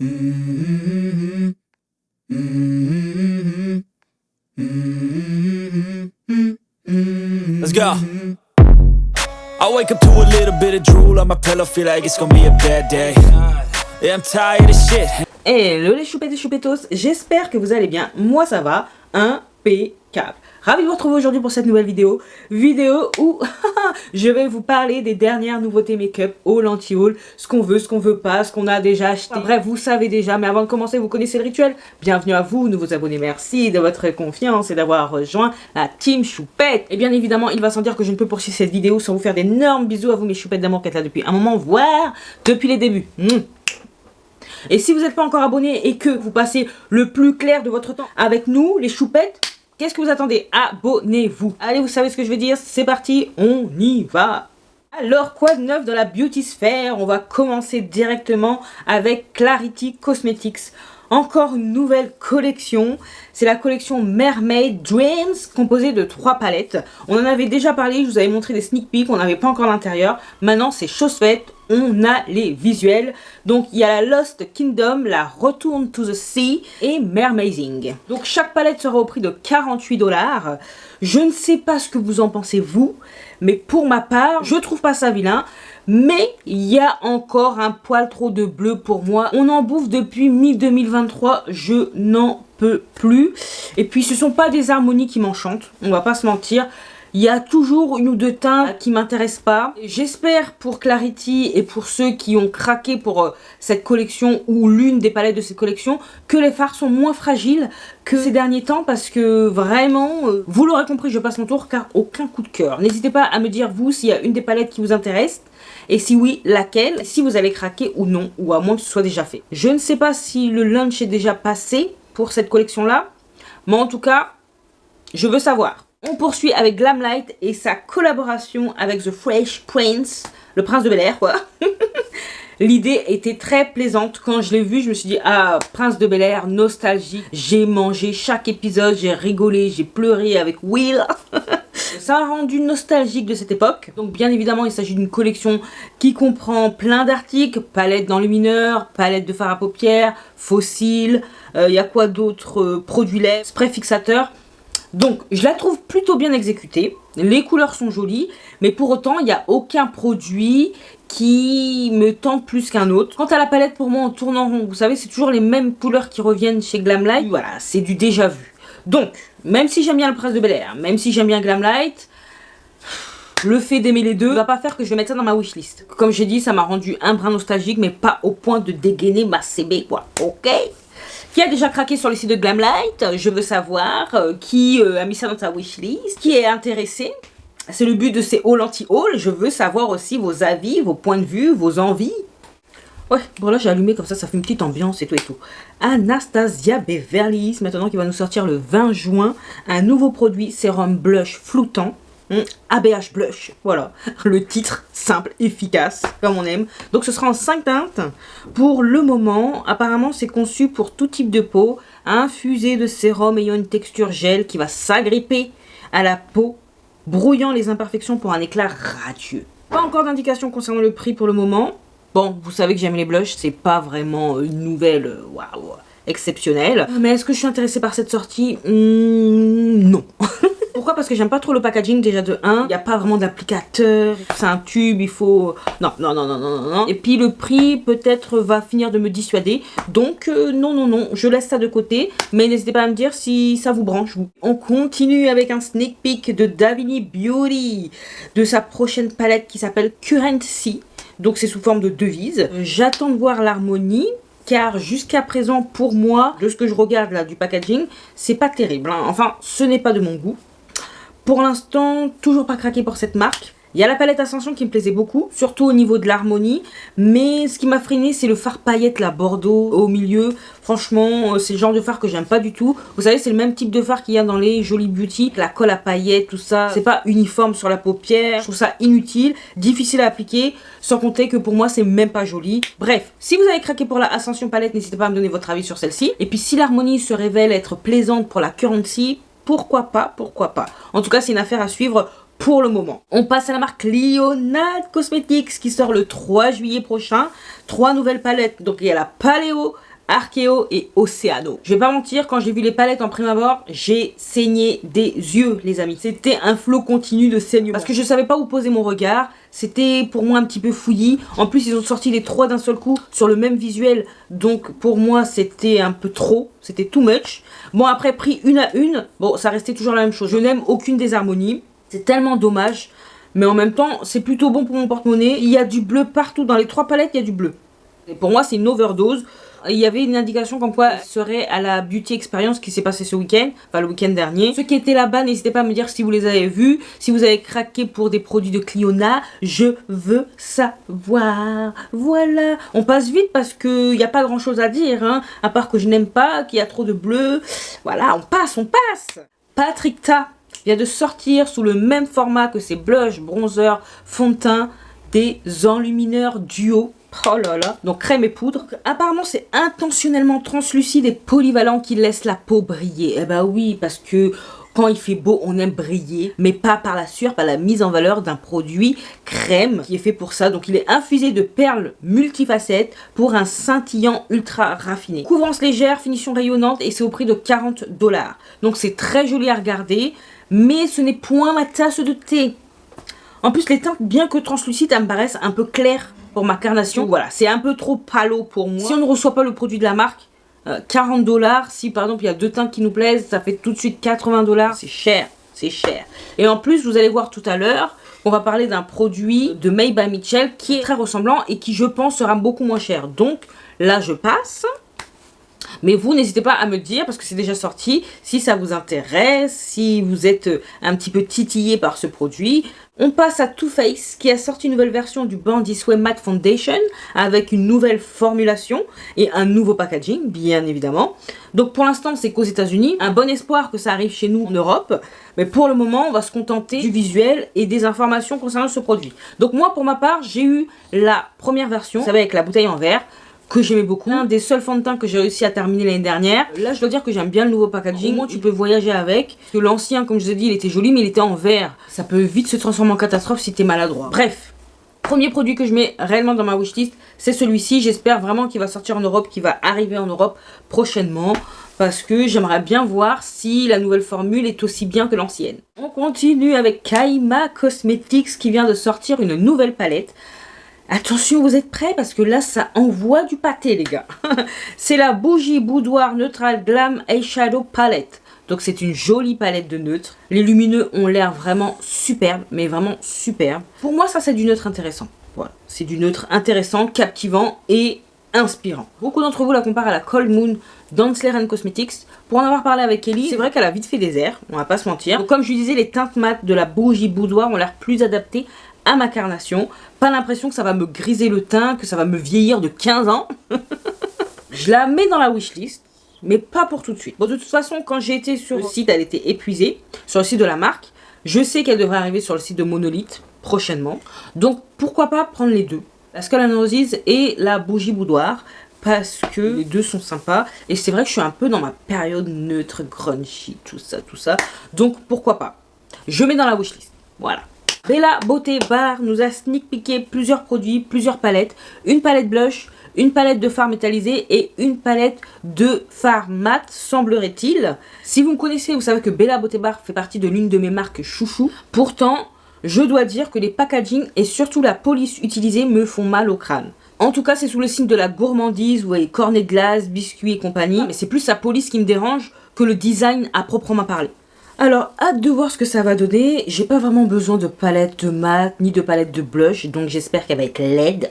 Let's go. I wake up to a little bit of drool on my pillow, feel like it's gonna be a bad day. Yeah, I'm tired of shit. Hello les choupettes et choupettos, j'espère que vous allez bien, moi ça va, impeccable. Ravi de vous retrouver aujourd'hui pour cette nouvelle vidéo où je vais vous parler des dernières nouveautés make-up au Lentihaul, ce qu'on veut pas, ce qu'on a déjà acheté. Bref, vous savez déjà, mais avant de commencer, vous connaissez le rituel. Bienvenue à vous, nouveaux abonnés, merci de votre confiance et d'avoir rejoint la team choupette. Et bien évidemment, il va sans dire que je ne peux poursuivre cette vidéo sans vous faire d'énormes bisous à vous mes choupettes d'amour qui êtes là depuis un moment, voire depuis les débuts. Et si vous n'êtes pas encore abonné et que vous passez le plus clair de votre temps avec nous, les choupettes, qu'est-ce que vous attendez? Abonnez-vous. Allez, vous savez ce que je veux dire, c'est parti, on y va. Alors, quoi de neuf dans la beauty sphère? On va commencer directement avec Clarity Cosmetics. Encore une nouvelle collection, c'est la collection Mermaid Dreams, composée de 3 palettes. On en avait déjà parlé, je vous avais montré des sneak peeks, on n'avait pas encore l'intérieur. Maintenant, c'est chose faite, on a les visuels. Donc, il y a la Lost Kingdom, la Return to the Sea et Mermazing. Donc, chaque palette sera au prix de 48 $. Je ne sais pas ce que vous en pensez, vous, mais pour ma part, je trouve pas ça vilain. Mais il y a encore un poil trop de bleu pour moi. On en bouffe depuis mi-2023, je n'en peux plus. Et puis ce sont pas des harmonies qui m'enchantent, on va pas se mentir. Il y a toujours une ou deux teintes qui m'intéressent pas. J'espère pour Clarity et pour ceux qui ont craqué pour cette collection ou l'une des palettes de cette collection que les fards sont moins fragiles que ces derniers temps parce que vraiment, vous l'aurez compris, je passe mon tour car aucun coup de cœur. N'hésitez pas à me dire vous s'il y a une des palettes qui vous intéresse. Et si oui, laquelle? Si vous allez craquer ou non, ou à moins que ce soit déjà fait. Je ne sais pas si le lunch est déjà passé pour cette collection-là, mais en tout cas, je veux savoir. On poursuit avec Glamlight et sa collaboration avec The Fresh Prince, le prince de Bel-Air, quoi. L'idée était très plaisante. Quand je l'ai vu, je me suis dit, ah, Prince de Bel-Air, nostalgie. J'ai mangé chaque épisode, j'ai rigolé, j'ai pleuré avec Will. Ça a rendu nostalgique de cette époque. Donc bien évidemment, il s'agit d'une collection qui comprend plein d'articles. Palette d'enlumineur, palette de fard à paupières, fossiles. Il y a quoi d'autre? Produits lèvres, spray fixateur. Donc je la trouve plutôt bien exécutée. Les couleurs sont jolies. Mais pour autant, il n'y a aucun produit qui me tente plus qu'un autre. Quant à la palette, pour moi, en tournant rond, vous savez, c'est toujours les mêmes couleurs qui reviennent chez Glamlight. Voilà, c'est du déjà vu. Donc, même si j'aime bien le Prince de Bel-Air, même si j'aime bien Glamlight, le fait d'aimer les deux ne va pas faire que je vais mettre ça dans ma wishlist. Comme j'ai dit, ça m'a rendu un brin nostalgique, mais pas au point de dégainer ma CB, quoi. Ok? Qui a déjà craqué sur les sites de Glamlight? Je veux savoir. Qui a mis ça dans ta wishlist? Qui est intéressé? C'est le but de ces haul anti-haul. Je veux savoir aussi vos avis, vos points de vue, vos envies. Ouais, bon là j'ai allumé comme ça fait une petite ambiance et tout. Anastasia Beverly Hills, maintenant qui va nous sortir le 20 juin, un nouveau produit, sérum blush floutant, ABH Blush, voilà, le titre simple, efficace, comme on aime. Donc ce sera en 5 teintes. Pour le moment, apparemment c'est conçu pour tout type de peau, infusé de sérum ayant une texture gel qui va s'agripper à la peau, brouillant les imperfections pour un éclat radieux. Pas encore d'indication concernant le prix pour le moment. Bon, vous savez que j'aime les blushs, c'est pas vraiment une nouvelle waouh, exceptionnelle. Mais est-ce que je suis intéressée par cette sortie? Non. Pourquoi? Parce que j'aime pas trop le packaging déjà de 1. Il n'y a pas vraiment d'applicateur, c'est un tube, il faut... Non. Et puis le prix peut-être va finir de me dissuader. Donc non, je laisse ça de côté. Mais n'hésitez pas à me dire si ça vous branche. On continue avec un sneak peek de Davini Beauty, de sa prochaine palette qui s'appelle Currency. Donc c'est sous forme de devise. J'attends de voir l'harmonie. Car jusqu'à présent, pour moi, de ce que je regarde là du packaging, c'est pas terrible. Hein. Enfin, ce n'est pas de mon goût. Pour l'instant, toujours pas craqué pour cette marque. Il y a la palette Ascension qui me plaisait beaucoup, surtout au niveau de l'harmonie. Mais ce qui m'a freiné, c'est le fard paillette, la Bordeaux, au milieu. Franchement, c'est le genre de fard que j'aime pas du tout. Vous savez, c'est le même type de fard qu'il y a dans les Jolie Beauty. La colle à paillettes, tout ça. C'est pas uniforme sur la paupière. Je trouve ça inutile, difficile à appliquer. Sans compter que pour moi, c'est même pas joli. Bref, si vous avez craqué pour la Ascension palette, n'hésitez pas à me donner votre avis sur celle-ci. Et puis, si l'harmonie se révèle être plaisante pour la Currency, pourquoi pas. En tout cas, c'est une affaire à suivre pour le moment. On passe à la marque Leonard Cosmetics qui sort le 3 juillet prochain. 3 nouvelles palettes. Donc il y a la Paléo, Archeo et Océano. Je vais pas mentir, quand j'ai vu les palettes en prime abord, j'ai saigné des yeux, les amis. C'était un flot continu de saignement. Parce que je savais pas où poser mon regard. C'était pour moi un petit peu fouillis. En plus, ils ont sorti les 3 d'un seul coup sur le même visuel. Donc pour moi, c'était un peu trop. C'était too much. Bon, après, pris une à une, bon, ça restait toujours la même chose. Je n'aime aucune des harmonies. C'est tellement dommage. Mais en même temps, c'est plutôt bon pour mon porte-monnaie. Il y a du bleu partout. Dans les 3 palettes, il y a du bleu. Et pour moi, c'est une overdose. Il y avait une indication comme quoi elle serait à la Beauty Experience qui s'est passée ce week-end, enfin le week-end dernier. Ceux qui étaient là-bas, n'hésitez pas à me dire si vous les avez vus, si vous avez craqué pour des produits de Cliona. Je veux savoir. Voilà. On passe vite parce qu'il n'y a pas grand-chose à dire, hein, à part que je n'aime pas, qu'il y a trop de bleu. Voilà, on passe. Patrick Ta vient de sortir sous le même format que ses blushs, bronzers, fond de teint, des enlumineurs duo. Oh là là, donc crème et poudre. Apparemment c'est intentionnellement translucide et polyvalent qui laisse la peau briller. Eh bah oui, parce que quand il fait beau, on aime briller, mais pas par la sueur, par la mise en valeur d'un produit crème qui est fait pour ça. Donc il est infusé de perles multifacettes pour un scintillant ultra raffiné. Couvrance légère, finition rayonnante et c'est au prix de 40 $. Donc c'est très joli à regarder, mais ce n'est point ma tasse de thé. En plus les teintes, bien que translucides, elles me paraissent un peu claires pour ma carnation. Voilà, c'est un peu trop palo pour moi. Si on ne reçoit pas le produit de la marque, 40 $. Si par exemple il y a 2 teintes qui nous plaisent, ça fait tout de suite 80 $. C'est cher, c'est cher. Et en plus, vous allez voir tout à l'heure, on va parler d'un produit de Made by Mitchell qui est très ressemblant et qui, je pense, sera beaucoup moins cher. Donc là, je passe. Mais vous, n'hésitez pas à me dire, parce que c'est déjà sorti, si ça vous intéresse, si vous êtes un petit peu titillé par ce produit. On passe à Too Faced qui a sorti une nouvelle version du Bandit Sway Matte Foundation avec une nouvelle formulation et un nouveau packaging, bien évidemment. Donc pour l'instant, c'est qu'aux États-Unis. Un bon espoir que ça arrive chez nous en Europe. Mais pour le moment, on va se contenter du visuel et des informations concernant ce produit. Donc moi, pour ma part, j'ai eu la première version, vous savez, avec la bouteille en verre, que j'aimais beaucoup. Un des seuls fonds de teint que j'ai réussi à terminer l'année dernière. Là, je dois dire que j'aime bien le nouveau packaging. Au moins, tu peux voyager avec. Parce que l'ancien, comme je vous ai dit, il était joli, mais il était en verre. Ça peut vite se transformer en catastrophe si t'es maladroit. Bref, premier produit que je mets réellement dans ma wishlist, c'est celui-ci. J'espère vraiment qu'il va sortir en Europe, qu'il va arriver en Europe prochainement. Parce que j'aimerais bien voir si la nouvelle formule est aussi bien que l'ancienne. On continue avec Kaima Cosmetics qui vient de sortir une nouvelle palette. Attention, vous êtes prêts parce que là, ça envoie du pâté, les gars. C'est la Bougie Boudoir Neutral Glam Eyeshadow Palette. Donc, c'est une jolie palette de neutre. Les lumineux ont l'air vraiment superbes, mais vraiment superbes. Pour moi, ça, c'est du neutre intéressant. Voilà, c'est du neutre intéressant, captivant et inspirant. Beaucoup d'entre vous la comparent à la Cold Moon d'Ansler & Cosmetics. Pour en avoir parlé avec Ellie, c'est vrai qu'elle a vite fait des airs, on va pas se mentir. Donc, comme je vous disais, les teintes mates de la Bougie Boudoir ont l'air plus adaptées à ma carnation. Pas l'impression que ça va me griser le teint, que ça va me vieillir de 15 ans. Je la mets dans la wishlist, mais pas pour tout de suite. Bon, de toute façon, quand j'ai été sur le site, elle était épuisée. Sur le site de la marque. Je sais qu'elle devrait arriver sur le site de Monolith prochainement. Donc, pourquoi pas prendre les deux. La Skull & Roses et la Bougie Boudoir. Parce que les deux sont sympas. Et c'est vrai que je suis un peu dans ma période neutre, grungy, tout ça. Donc, pourquoi pas. Je mets dans la wishlist. Voilà. Bella Beauté Bar nous a sneak peeké plusieurs produits, plusieurs palettes. Une palette blush, une palette de fard métallisé et une palette de fard mat, semblerait-il. Si vous me connaissez, vous savez que Bella Beauté Bar fait partie de l'une de mes marques chouchou. Pourtant, je dois dire que les packaging et surtout la police utilisée me font mal au crâne. En tout cas, c'est sous le signe de la gourmandise, vous voyez, cornet de glace, biscuits et compagnie. Mais c'est plus sa police qui me dérange que le design à proprement parler. Alors, hâte de voir ce que ça va donner. J'ai pas vraiment besoin de palette de mat, ni de palette de blush, donc j'espère qu'elle va être laide.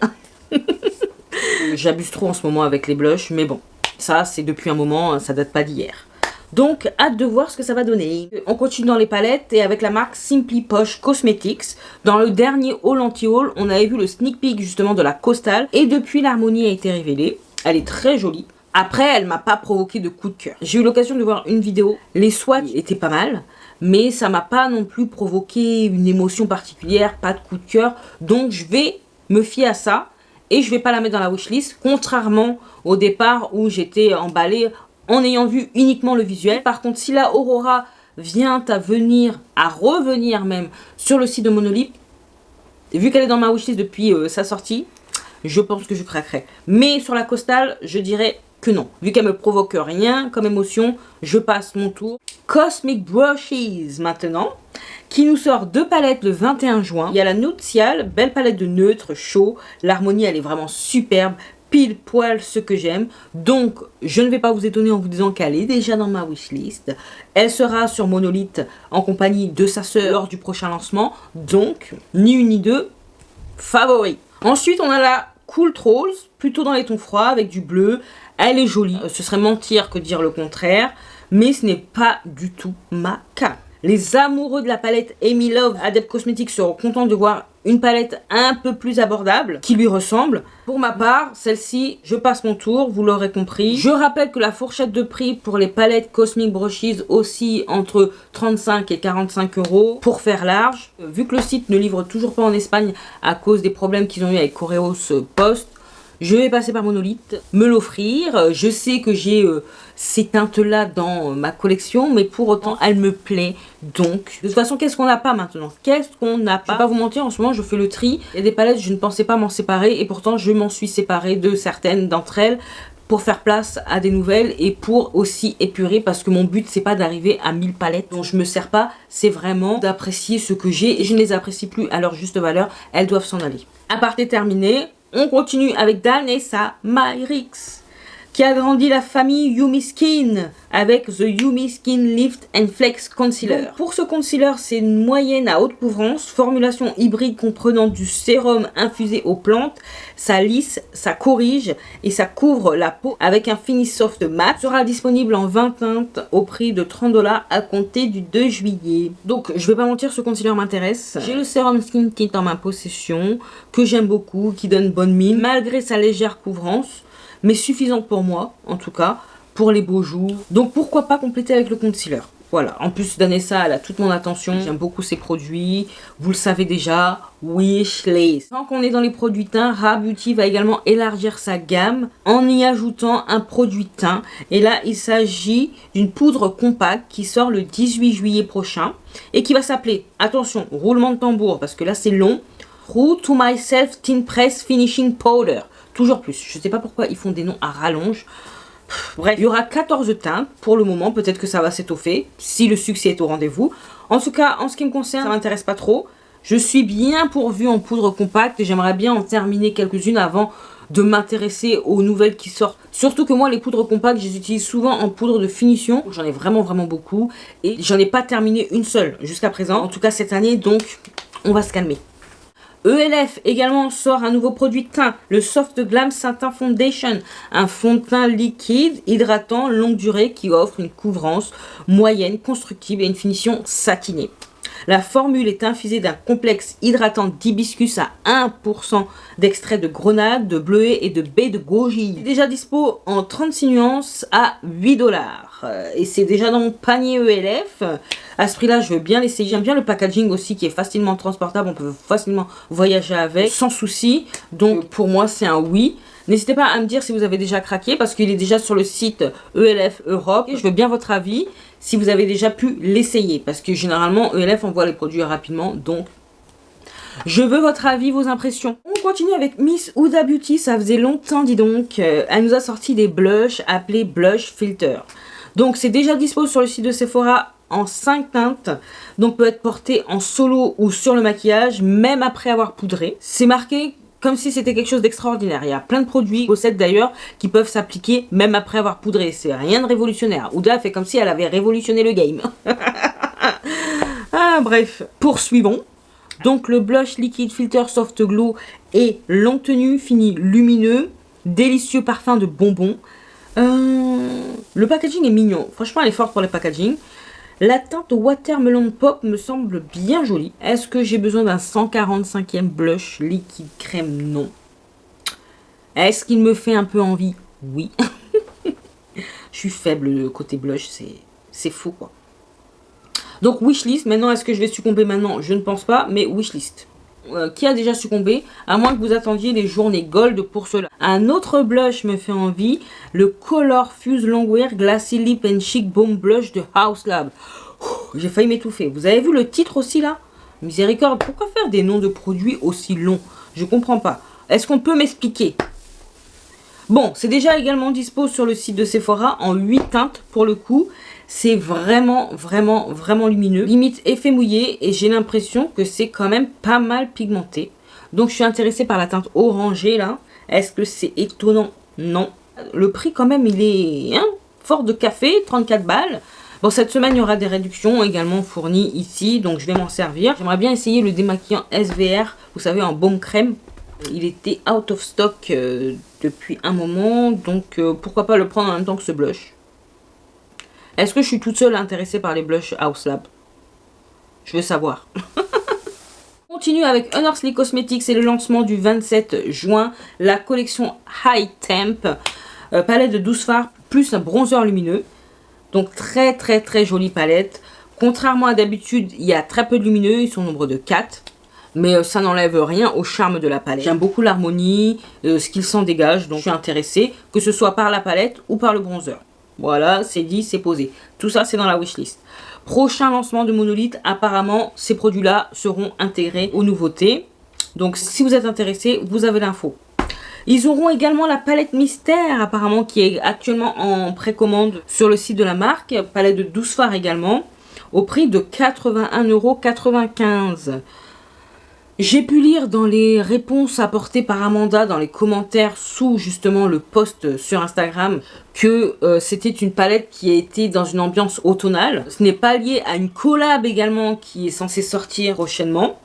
J'abuse trop en ce moment avec les blushs, mais bon, ça c'est depuis un moment, ça date pas d'hier. Donc, hâte de voir ce que ça va donner. On continue dans les palettes et avec la marque Simply Posh Cosmetics. Dans le dernier haul anti-haul, on avait vu le sneak peek justement de la Costale et depuis l'harmonie a été révélée. Elle est très jolie. Après, elle m'a pas provoqué de coup de cœur. J'ai eu l'occasion de voir une vidéo. Les swatchs étaient pas mal, mais ça m'a pas non plus provoqué une émotion particulière, pas de coup de cœur. Donc, je vais me fier à ça et je vais pas la mettre dans la wishlist, contrairement au départ où j'étais emballée en ayant vu uniquement le visuel. Par contre, si la Aurora vient à revenir même sur le site de Monolith, vu qu'elle est dans ma wishlist depuis sa sortie, je pense que je craquerai. Mais sur la costale, je dirais que non. Vu qu'elle me provoque rien comme émotion, je passe mon tour. Cosmic Brushes maintenant, qui nous sort 2 palettes le 21 juin. Il y a la Nuptial, belle palette de neutre, chaud. L'harmonie, elle est vraiment superbe. Pile poil ce que j'aime. Donc, je ne vais pas vous étonner en vous disant qu'elle est déjà dans ma wishlist. Elle sera sur Monolith en compagnie de sa sœur lors du prochain lancement. Donc, ni une ni deux, favori. Ensuite, on a la Cool Trolls, plutôt dans les tons froids avec du bleu. Elle est jolie. Ce serait mentir que dire le contraire. Mais ce n'est pas du tout ma cam. Les amoureux de la palette Amy Love Adept Cosmetics seront contents de voir une palette un peu plus abordable qui lui ressemble. Pour ma part, celle-ci, je passe mon tour, vous l'aurez compris. Je rappelle que la fourchette de prix pour les palettes Cosmic Brushes aussi entre 35 et 45 euros pour faire large. Vu que le site ne livre toujours pas en Espagne à cause des problèmes qu'ils ont eu avec Correos Post, je vais passer par Monolith, me l'offrir. Je sais que j'ai ces teintes-là dans ma collection, mais pour autant, elle me plaît. Donc, de toute façon, qu'est-ce qu'on n'a pas maintenant? Qu'est-ce qu'on n'a pas? Je vais pas vous mentir, en ce moment, je fais le tri. Il y a des palettes, je ne pensais pas m'en séparer, et pourtant, je m'en suis séparée de certaines d'entre elles pour faire place à des nouvelles et pour aussi épurer, parce que mon but, c'est pas d'arriver à 1000 palettes dont je me sers pas, c'est vraiment d'apprécier ce que j'ai, et je ne les apprécie plus à leur juste valeur. Elles doivent s'en aller. Aparté terminé. On continue avec Danessa Myrix, qui a grandi la famille Yumi Skin avec The Yumi Skin Lift and Flex Concealer. Donc, pour ce concealer, c'est une moyenne à haute couvrance, formulation hybride comprenant du sérum infusé aux plantes. Ça lisse, ça corrige et ça couvre la peau avec un finish soft mat. Sera disponible en 20 teintes au prix de 30 $ à compter du 2 juillet. Donc, je vais pas mentir, ce concealer m'intéresse. J'ai le sérum Skin Kit en ma possession, que j'aime beaucoup, qui donne bonne mine, malgré sa légère couvrance, mais suffisante pour moi, en tout cas, pour les beaux jours. Donc pourquoi pas compléter avec le concealer. Voilà, en plus Danessa, elle a toute mon attention. J'aime beaucoup ses produits, vous le savez déjà, Wishlist. Tant qu'on est dans les produits teints, Rare Beauty va également élargir sa gamme en y ajoutant un produit teint. Et là, il s'agit d'une poudre compacte qui sort le 18 juillet prochain et qui va s'appeler, attention, roulement de tambour, parce que là c'est long, True to Myself Tint Press Finishing Powder. Toujours plus. Je sais pas pourquoi ils font des noms à rallonge. Bref, il y aura 14 teintes pour le moment. Peut-être que ça va s'étoffer si le succès est au rendez-vous. En tout cas, en ce qui me concerne, ça m'intéresse pas trop. Je suis bien pourvue en poudre compacte et j'aimerais bien en terminer quelques-unes avant de m'intéresser aux nouvelles qui sortent. Surtout que moi, les poudres compactes, je les utilise souvent en poudre de finition. J'en ai vraiment beaucoup et j'en ai pas terminé une seule jusqu'à présent. En tout cas cette année, donc on va se calmer. ELF également sort un nouveau produit de teint, le Soft Glam Satin Foundation, un fond de teint liquide, hydratant, longue durée qui offre une couvrance moyenne, constructive et une finition satinée. La formule est infusée d'un complexe hydratant d'hibiscus à 1% d'extrait de grenade, de bleuet et de baie de goji. C'est déjà dispo en 36 nuances à 8 $. Et c'est déjà dans mon panier ELF. À ce prix-là, je veux bien l'essayer. J'aime bien le packaging aussi qui est facilement transportable. On peut facilement voyager avec sans souci. Donc pour moi, c'est un oui. N'hésitez pas à me dire si vous avez déjà craqué parce qu'il est déjà sur le site ELF Europe. Et je veux bien votre avis si vous avez déjà pu l'essayer parce que généralement ELF envoie les produits rapidement. Donc je veux votre avis, vos impressions. On continue avec Miss Huda Beauty. Ça faisait longtemps, dis donc. Elle nous a sorti des blushs appelés Blush Filter. Donc c'est déjà dispo sur le site de Sephora en 5 teintes, donc peut être porté en solo ou sur le maquillage, même après avoir poudré. C'est marqué comme si c'était quelque chose d'extraordinaire. Il y a plein de produits, possèdent d'ailleurs, qui peuvent s'appliquer même après avoir poudré. C'est rien de révolutionnaire. Huda fait comme si elle avait révolutionné le game. Ah, bref, poursuivons. Donc le blush liquide filter soft glow et longue tenue fini lumineux, délicieux parfum de bonbons. Le packaging est mignon. Franchement, elle est forte pour le packaging. La teinte Watermelon Pop me semble bien jolie. Est-ce que j'ai besoin d'un 145e blush liquide crème? Non. Est-ce qu'il me fait un peu envie? Oui. Je suis faible le côté blush, c'est fou quoi. Donc wishlist. Maintenant, est-ce que je vais succomber maintenant? Je ne pense pas, mais wishlist. Qui a déjà succombé, à moins que vous attendiez les journées gold pour cela. Un autre blush me fait envie, le Color Fuse Longwear Glassy Lip and Cheek Balm Blush de House Lab. J'ai failli m'étouffer. Vous avez vu le titre aussi là? Miséricorde, pourquoi faire des noms de produits aussi longs? Je comprends pas. Est-ce qu'on peut m'expliquer? Bon, c'est déjà également dispo sur le site de Sephora en 8 teintes pour le coup. C'est vraiment lumineux. Limite effet mouillé et j'ai l'impression que c'est quand même pas mal pigmenté. Donc je suis intéressée par la teinte orangée là. Est-ce que c'est étonnant? Non. Le prix quand même il est fort de café, 34 balles. Bon, cette semaine, il y aura des réductions également fournies ici, donc je vais m'en servir. J'aimerais bien essayer le démaquillant SVR, vous savez, en baume crème. Il était out of stock depuis un moment, donc pourquoi pas le prendre en même temps que ce blush. Est-ce que je suis toute seule intéressée par les blushs House Lab? Je veux savoir. On continue avec Unearthly Cosmetics et le lancement du 27 juin, la collection High Temp, palette de 12 fards plus un bronzer lumineux. Donc très jolie palette. Contrairement à d'habitude, il y a très peu de lumineux, ils sont au nombre de 4. Mais ça n'enlève rien au charme de la palette. J'aime beaucoup l'harmonie, ce qu'il s'en dégage, donc je suis intéressée, que ce soit par la palette ou par le bronzer. Voilà, c'est dit, c'est posé. Tout ça, c'est dans la wishlist. Prochain lancement de Monolith, apparemment, ces produits-là seront intégrés aux nouveautés. Donc si vous êtes intéressé, vous avez l'info. Ils auront également la palette mystère apparemment qui est actuellement en précommande sur le site de la marque. Palette de 12 fards également au prix de 81,95 €. J'ai pu lire dans les réponses apportées par Amanda dans les commentaires sous justement le post sur Instagram que c'était une palette qui a été dans une ambiance automnale. Ce n'est pas lié à une collab également qui est censée sortir prochainement.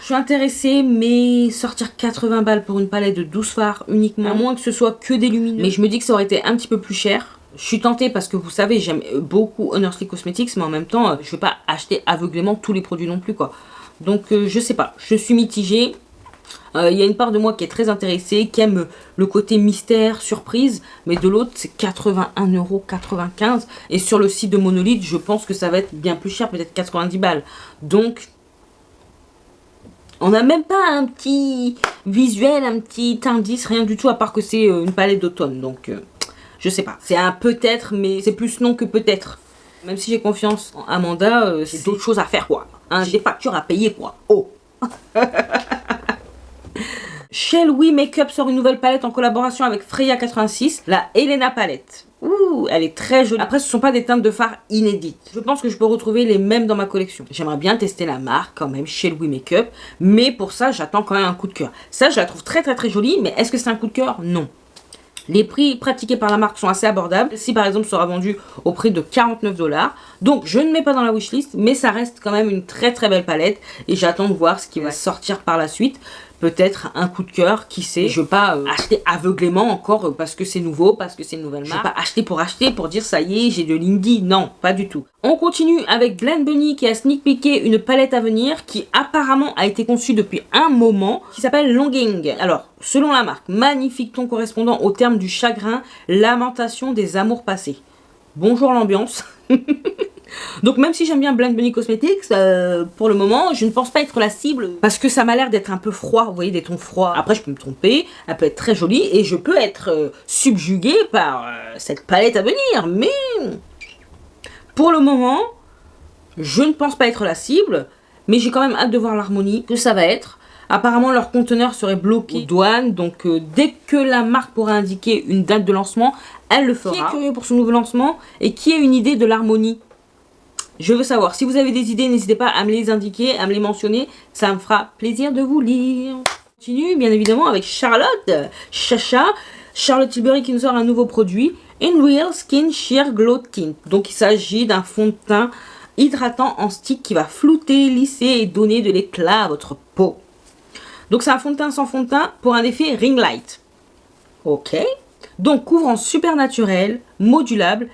Je suis intéressée, mais sortir 80 balles pour une palette de 12 fards uniquement, à moins que ce soit que des lumineux. Mais je me dis que ça aurait été un petit peu plus cher. Je suis tentée parce que vous savez, j'aime beaucoup Unearthly Cosmetics, mais en même temps, je ne vais pas acheter aveuglément tous les produits non plus, quoi. Donc, je sais pas, je suis mitigée. Il y a une part de moi qui est très intéressée, qui aime le côté mystère, surprise, mais de l'autre, c'est 81,95 €. Et sur le site de Monolith, je pense que ça va être bien plus cher, peut-être 90 balles. Donc, on n'a même pas un petit visuel, un petit indice, rien du tout, à part que c'est une palette d'automne. Donc, je sais pas. C'est un peut-être, mais c'est plus non que peut-être. Même si j'ai confiance en Amanda, c'est d'autres choses à faire, quoi. Hein, j'ai des factures à payer, quoi. Oh. Shell We Makeup sort une nouvelle palette en collaboration avec Freya 86, la Helena palette. Ouh, elle est très jolie. Après, ce ne sont pas des teintes de fard inédites. Je pense que je peux retrouver les mêmes dans ma collection. J'aimerais bien tester la marque quand même, Shell We Makeup. Mais pour ça, j'attends quand même un coup de cœur. Ça, je la trouve très jolie. Mais est-ce que c'est un coup de cœur? Non. Les prix pratiqués par la marque sont assez abordables. Si par exemple sera vendu au prix de 49 $. Donc je ne mets pas dans la wishlist. Mais ça reste quand même une très belle palette. Et j'attends de voir ce qui va sortir par la suite. Peut-être un coup de cœur, qui sait. Je ne veux pas acheter aveuglément encore parce que c'est nouveau, parce que c'est une nouvelle marque. Je ne veux pas acheter pour dire ça y est, j'ai de l'indie. Non, pas du tout. On continue avec Glen Bunny qui a sneak peeké une palette à venir qui apparemment a été conçue depuis un moment, qui s'appelle Longing. Alors, selon la marque, magnifique ton correspondant au terme du chagrin, lamentation des amours passés. Bonjour l'ambiance. Donc même si j'aime bien Glen Bunny Cosmetics, pour le moment, je ne pense pas être la cible parce que ça m'a l'air d'être un peu froid, vous voyez, des tons froids. Après, je peux me tromper, elle peut être très jolie et je peux être subjuguée par cette palette à venir. Mais pour le moment, je ne pense pas être la cible, mais j'ai quand même hâte de voir l'harmonie que ça va être. Apparemment, leur conteneur serait bloqué aux douanes, donc dès que la marque pourra indiquer une date de lancement, elle le fera. Qui est curieux pour ce nouveau lancement et qui a une idée de l'harmonie? Je veux savoir. Si vous avez des idées, n'hésitez pas à me les indiquer, à me les mentionner. Ça me fera plaisir de vous lire. On continue bien évidemment avec Charlotte Tilbury qui nous sort un nouveau produit. In Real Skin Sheer Glow Tint. Donc il s'agit d'un fond de teint hydratant en stick qui va flouter, lisser et donner de l'éclat à votre peau. Donc c'est un fond de teint sans fond de teint pour un effet ring light. Ok. Donc couvrant super naturel, modulable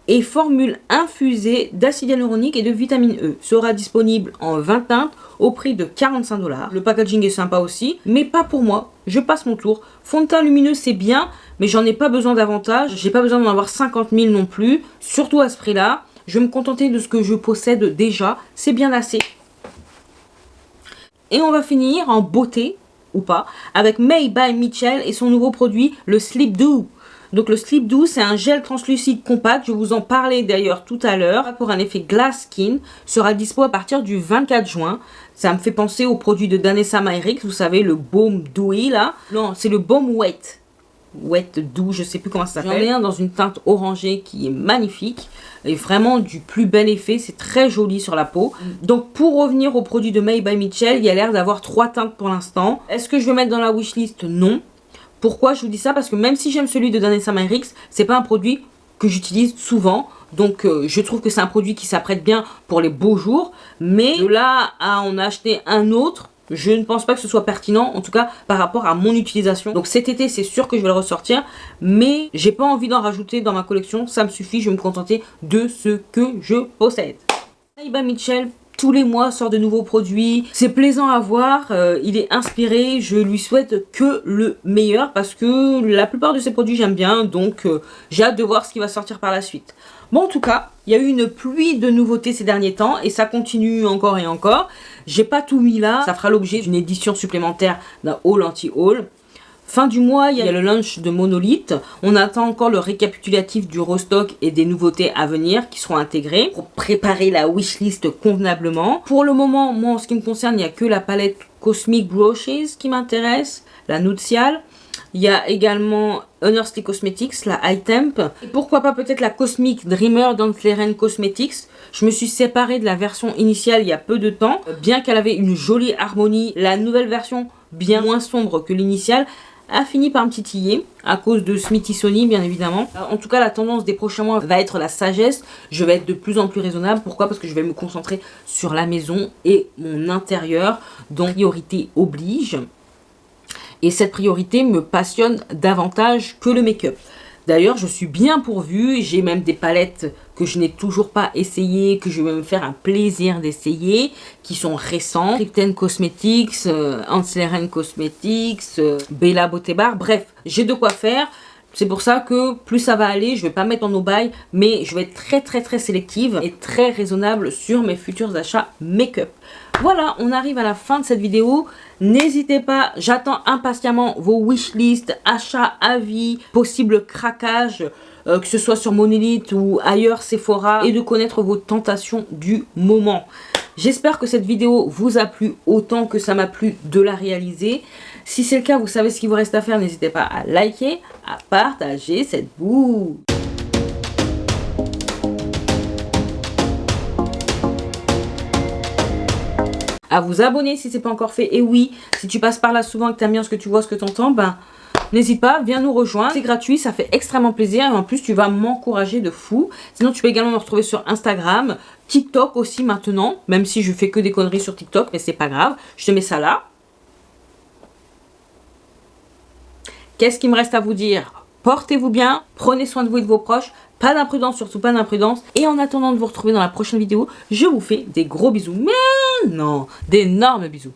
et formule infusée d'acide hyaluronique et de vitamine E. Sera disponible en 20 teintes au prix de 45 $. Le packaging est sympa aussi, mais pas pour moi. Je passe mon tour. Fond de teint lumineux c'est bien, mais j'en ai pas besoin davantage. J'ai pas besoin d'en avoir 50 000 non plus, surtout à ce prix-là. Je vais me contenter de ce que je possède déjà, c'est bien assez. Et on va finir en beauté, ou pas, avec May by Mitchell et son nouveau produit, le Sleep Do. Donc le Sleep Dew, c'est un gel translucide compact. Je vous en parlais d'ailleurs tout à l'heure. Pour un effet glass skin, sera dispo à partir du 24 juin. Ça me fait penser au produit de Danessa Myricks. Vous savez, le baume dewy là. Non, c'est le baume wet. Wet Dew, je sais plus comment ça s'appelle. J'en ai un dans une teinte orangée qui est magnifique. Et vraiment du plus bel effet. C'est très joli sur la peau. Donc pour revenir au produit de Made by Mitchell, il y a l'air d'avoir 3 teintes pour l'instant. Est-ce que je vais mettre dans la wishlist? Non. Pourquoi je vous dis ça? Parce que même si j'aime celui de Danessa Myricks, c'est pas un produit que j'utilise souvent. Donc je trouve que c'est un produit qui s'apprête bien pour les beaux jours. Mais de là à en acheter un autre, je ne pense pas que ce soit pertinent, en tout cas par rapport à mon utilisation. Donc cet été, c'est sûr que je vais le ressortir, mais j'ai pas envie d'en rajouter dans ma collection. Ça me suffit, je vais me contenter de ce que je possède. Made by Mitchell, tous les mois sort de nouveaux produits. C'est plaisant à voir, il est inspiré. Je lui souhaite que le meilleur parce que la plupart de ses produits j'aime bien. Donc j'ai hâte de voir ce qui va sortir par la suite. Bon, en tout cas, il y a eu une pluie de nouveautés ces derniers temps et ça continue encore et encore. J'ai pas tout mis là, ça fera l'objet d'une édition supplémentaire d'un haul anti-haul. Fin du mois, il y a le launch de Monolith. On attend encore le récapitulatif du restock et des nouveautés à venir qui seront intégrées pour préparer la wishlist convenablement. Pour le moment, moi en ce qui me concerne, il n'y a que la palette Cosmic Brushes qui m'intéresse, la Nuptial. Il y a également Unearthly Cosmetics, la High Temp. Et pourquoi pas peut-être la Cosmic Dreamer d'Antleren Cosmetics. Je me suis séparée de la version initiale il y a peu de temps. Bien qu'elle avait une jolie harmonie, la nouvelle version, bien moins sombre que l'initiale, a fini par me titiller à cause de Smithy Sony bien évidemment. En tout cas, la tendance des prochains mois va être la sagesse. Je vais être de plus en plus raisonnable. Pourquoi? Parce que je vais me concentrer sur la maison et mon intérieur. Donc priorité oblige. Et cette priorité me passionne davantage que le make-up. D'ailleurs, je suis bien pourvue. J'ai même des palettes que je n'ai toujours pas essayées, que je vais me faire un plaisir d'essayer, qui sont récentes. Krypten Cosmetics, Antleren Cosmetics, Bella Beauté Bar. Bref, j'ai de quoi faire. C'est pour ça que plus ça va aller, je vais pas mettre en no-buy, mais je vais être très sélective et très raisonnable sur mes futurs achats make-up. Voilà, on arrive à la fin de cette vidéo. N'hésitez pas, j'attends impatiemment vos wishlists, achats, avis, possibles craquages, que ce soit sur Monolith ou ailleurs Sephora, et de connaître vos tentations du moment. J'espère que cette vidéo vous a plu autant que ça m'a plu de la réaliser. Si c'est le cas, vous savez ce qu'il vous reste à faire. N'hésitez pas à liker, à partager cette boue. À vous abonner si ce n'est pas encore fait. Et oui, si tu passes par là souvent et que tu aimes bien ce que tu vois, ce que tu entends, ben n'hésite pas, viens nous rejoindre. C'est gratuit, ça fait extrêmement plaisir. Et en plus, tu vas m'encourager de fou. Sinon, tu peux également me retrouver sur Instagram, TikTok aussi maintenant. Même si je fais que des conneries sur TikTok, mais c'est pas grave. Je te mets ça là. Qu'est-ce qu'il me reste à vous dire? Portez-vous bien, prenez soin de vous et de vos proches. Pas d'imprudence, surtout pas d'imprudence. Et en attendant de vous retrouver dans la prochaine vidéo, je vous fais des gros bisous. Mais non, d'énormes bisous.